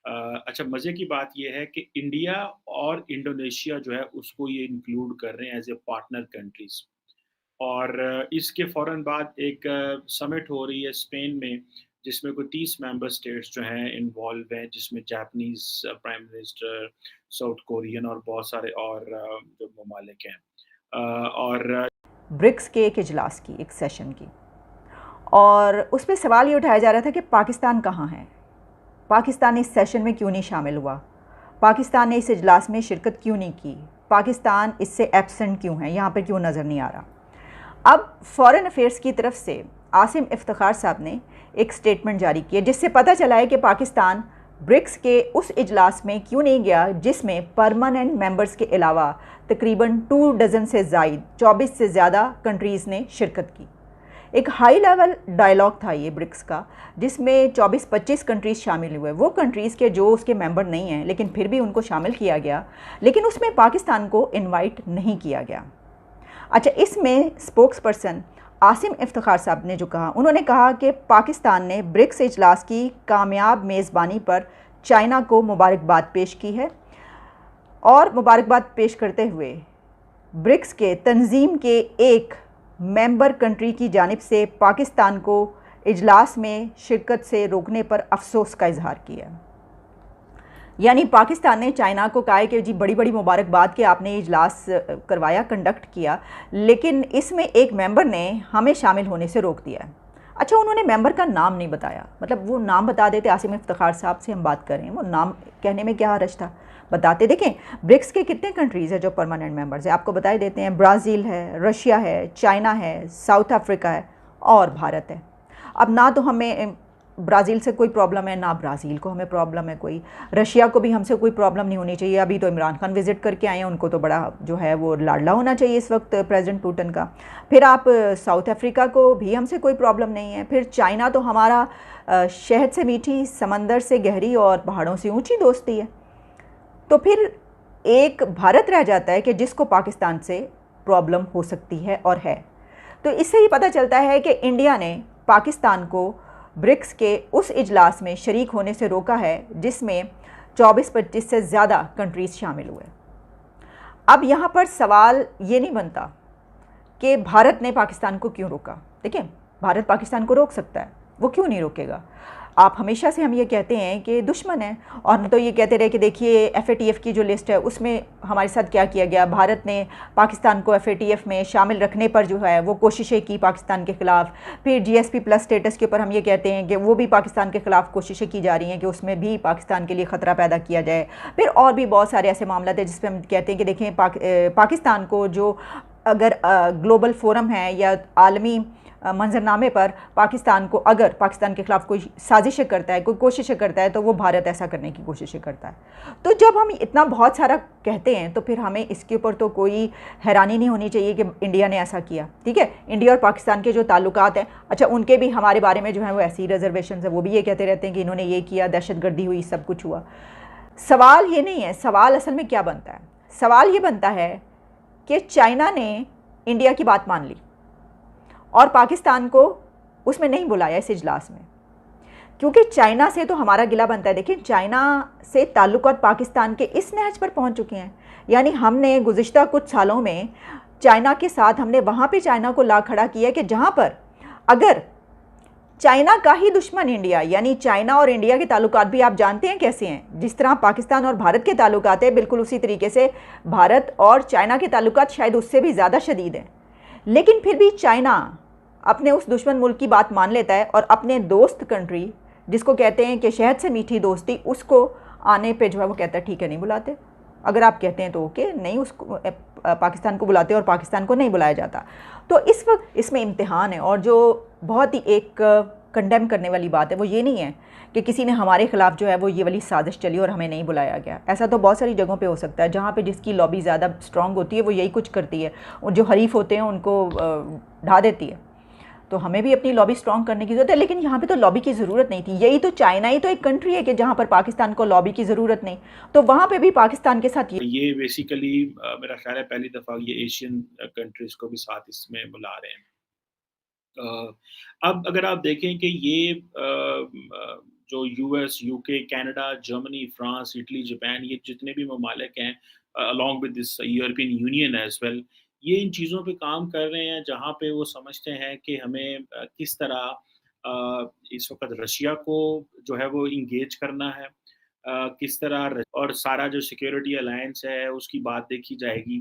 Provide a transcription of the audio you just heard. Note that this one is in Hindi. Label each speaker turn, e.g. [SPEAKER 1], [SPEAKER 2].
[SPEAKER 1] अच्छा मज़े की बात ये है कि इंडिया और इंडोनेशिया जो है उसको ये इंक्लूड कर रहे हैं एज़ ए पार्टनर कंट्रीज़ और इसके फ़ौरन बाद एक समिट हो रही है स्पेन में जिसमें कोई 30 मेंबर स्टेट्स जो हैं इन्वॉल्व हैं जिसमें Japanese prime minister, south Korean और बहुत सारे और जो ममालिक हैं। और
[SPEAKER 2] ब्रिक्स के एक इजलास की, एक सेशन की, और उस पे सवाल ये उठाया जा रहा था कि पाकिस्तान कहाँ है? पाकिस्तान इस सेशन में क्यों नहीं शामिल हुआ? पाकिस्तान ने इस इजलास में शिरकत क्यों नहीं की? पाकिस्तान इससे एब्सेंट क्यों है? यहाँ पर क्यों नज़र नहीं आ रहा? अब फॉरेन अफेयर्स की तरफ से आसिम इफ्तिखार साहब ने एक स्टेटमेंट जारी की है जिससे पता चला है कि पाकिस्तान ब्रिक्स के उस इजलास में क्यों नहीं गया जिसमें परमानेंट मेंबर्स के अलावा तकरीबन 2 डज़न से ज़ायद 24 से ज़्यादा कंट्रीज़ ने शिरकत की। एक हाई लेवल डायलॉग था ये ब्रिक्स का जिसमें 24-25 कंट्रीज़ शामिल हुए। वो कंट्रीज़ के जो उसके मेंबर नहीं हैं लेकिन फिर भी उनको शामिल किया गया, लेकिन उसमें पाकिस्तान को इनवाइट नहीं किया गया। अच्छा, इसमें स्पोक्स पर्सन आसिम इफ्तिखार साहब ने जो कहा, उन्होंने कहा कि पाकिस्तान ने ब्रिक्स इजलास की कामयाब मेज़बानी पर चाइना को मुबारकबाद पेश की है और मुबारकबाद पेश करते हुए ब्रिक्स के तंजीम के एक मेंबर कंट्री की जानिब से पाकिस्तान को इजलास में शिरकत से रोकने पर अफसोस का इजहार किया। यानी पाकिस्तान ने चाइना को कहा है कि जी बड़ी बड़ी मुबारकबाद कि आपने इजलास करवाया, कंडक्ट किया, लेकिन इसमें एक मेंबर ने हमें शामिल होने से रोक दिया है। अच्छा, उन्होंने मेंबर का नाम नहीं बताया, मतलब वो नाम बता देते। आसिम इफ्तिखार साहब से हम बात कर रहे हैं, वो नाम कहने में क्या हर्ज था, बताते। देखें, ब्रिक्स के कितने कंट्रीज़ हैं जो परमानेंट मेंबर्स हैं, आपको बताई देते हैं। ब्राज़ील है, रशिया है, चाइना है, साउथ अफ्रीका है और भारत है। अब ना तो हमें ब्राज़ील से कोई प्रॉब्लम है, ना ब्राज़ील को हमें प्रॉब्लम है कोई, रशिया को भी हमसे कोई प्रॉब्लम नहीं होनी चाहिए। अभी तो इमरान खान विज़िट करके आए हैं, उनको तो बड़ा जो है वो लाडला होना चाहिए इस वक्त प्रेसिडेंट पुतिन का। फिर आप साउथ अफ्रीका को भी हमसे कोई प्रॉब्लम नहीं है। फिर चाइना तो हमारा शहद से मीठी, समंदर से गहरी और पहाड़ों से ऊंची दोस्ती है। तो फिर एक भारत रह जाता है कि जिसको पाकिस्तान से प्रॉब्लम हो सकती है और है। तो इससे ही पता चलता है कि इंडिया ने पाकिस्तान को ब्रिक्स के उस इजलास में शरीक होने से रोका है जिसमें 24-25 से ज़्यादा कंट्रीज़ शामिल हुए। अब यहाँ पर सवाल ये नहीं बनता कि भारत ने पाकिस्तान को क्यों रोका। देखिए, भारत पाकिस्तान को रोक सकता है, वो क्यों नहीं रोकेगा? आप हमेशा से हम ये कहते हैं कि दुश्मन है, और हम तो ये कहते रहे कि देखिए एफएटीएफ की जो लिस्ट है उसमें हमारे साथ क्या किया गया। भारत ने पाकिस्तान को एफएटीएफ में शामिल रखने पर जो है वो कोशिशें की पाकिस्तान के ख़िलाफ़। फिर जीएसपी प्लस स्टेटस के ऊपर हम ये कहते हैं कि वो भी पाकिस्तान के ख़िलाफ़ कोशिशें की जा रही हैं कि उसमें भी पाकिस्तान के लिए ख़तरा पैदा किया जाए। फिर और भी बहुत सारे ऐसे मामला थे जिस पर हम कहते हैं कि देखें पाकिस्तान को जो अगर ग्लोबल फोरम है या आलमी मंजरनामे पर पाकिस्तान को, अगर पाकिस्तान के ख़िलाफ़ कोई साजिशें करता है, कोई कोशिशें करता है, तो वो भारत ऐसा करने की कोशिशें करता है। तो जब हम इतना बहुत सारा कहते हैं तो फिर हमें इसके ऊपर तो कोई हैरानी नहीं होनी चाहिए कि इंडिया ने ऐसा किया। ठीक है, इंडिया और पाकिस्तान के जो ताल्लुकात हैं, अच्छा उनके भी हमारे बारे में जो है वो ऐसी रिजर्वेशन है, वो भी ये कहते रहते हैं कि इन्होंने ये किया, दहशतगर्दी हुई, सब कुछ हुआ। सवाल ये नहीं है, सवाल असल में क्या बनता है? सवाल ये बनता है कि चाइना ने इंडिया की बात मान ली और पाकिस्तान को उसमें नहीं बुलाया इस इजलास में, क्योंकि चाइना से तो हमारा गिला बनता है। देखिए, चाइना से ताल्लुकात पाकिस्तान के इस नहज पर पहुंच चुके हैं, यानी हमने गुज़िश्ता कुछ सालों में चाइना के साथ हमने वहाँ पे चाइना को ला खड़ा किया कि जहाँ पर अगर चाइना का ही दुश्मन इंडिया, यानी चाइना और इंडिया के ताल्लुकात भी आप जानते हैं कैसे हैं, जिस तरह पाकिस्तान और भारत के ताल्लुकात हैं, बिल्कुल उसी तरीके से भारत और चाइना के ताल्लुकात शायद उससे भी ज़्यादा शदीद हैं। लेकिन फिर भी चाइना अपने उस दुश्मन मुल्क की बात मान लेता है और अपने दोस्त कंट्री, जिसको कहते हैं कि शहद से मीठी दोस्ती, उसको आने पे जो है वो कहता है ठीक है नहीं बुलाते। अगर आप कहते हैं तो ओके, नहीं उसको पाकिस्तान को बुलाते और पाकिस्तान को नहीं बुलाया जाता। तो इस वक्त इसमें इम्तिहान है, और जो बहुत ही एक कंडेम करने वाली बात है वो ये नहीं है कि किसी ने हमारे ख़िलाफ़ जो है वो ये वाली साजिश चली और हमें नहीं बुलाया गया। ऐसा तो बहुत सारी जगहों पे हो सकता है जहाँ पे जिसकी लॉबी ज़्यादा स्ट्रॉन्ग होती है वो यही कुछ करती है, और जो हरीफ होते हैं उनको ढा देती है। तो हमें भी अपनी लॉबी स्ट्रॉन्ग करने की ज़रूरत है, लेकिन यहाँ पे तो लॉबी की ज़रूरत नहीं थी। यही तो चाइना ही तो एक कंट्री है कि जहाँ पर पाकिस्तान को लॉबी की ज़रूरत नहीं, तो वहाँ पे भी पाकिस्तान के साथ
[SPEAKER 1] ये बेसिकली मेरा ख़्याल है पहली दफ़ा ये एशियन कंट्रीज़ को भी साथ इसमें बुला रहे हैं। अब अगर आप देखें कि ये जो US, UK, Canada, Germany, France, Italy, Japan ये जितने भी ममालिक हैं along with this European union as well, ये इन चीज़ों पे काम कर रहे हैं जहाँ पे वो समझते हैं कि हमें किस तरह इस वक़्त रशिया को जो है वो एंगेज करना है। किस तरह र और सारा जो सिक्योरिटी अलायंस है उसकी बात देखी जाएगी।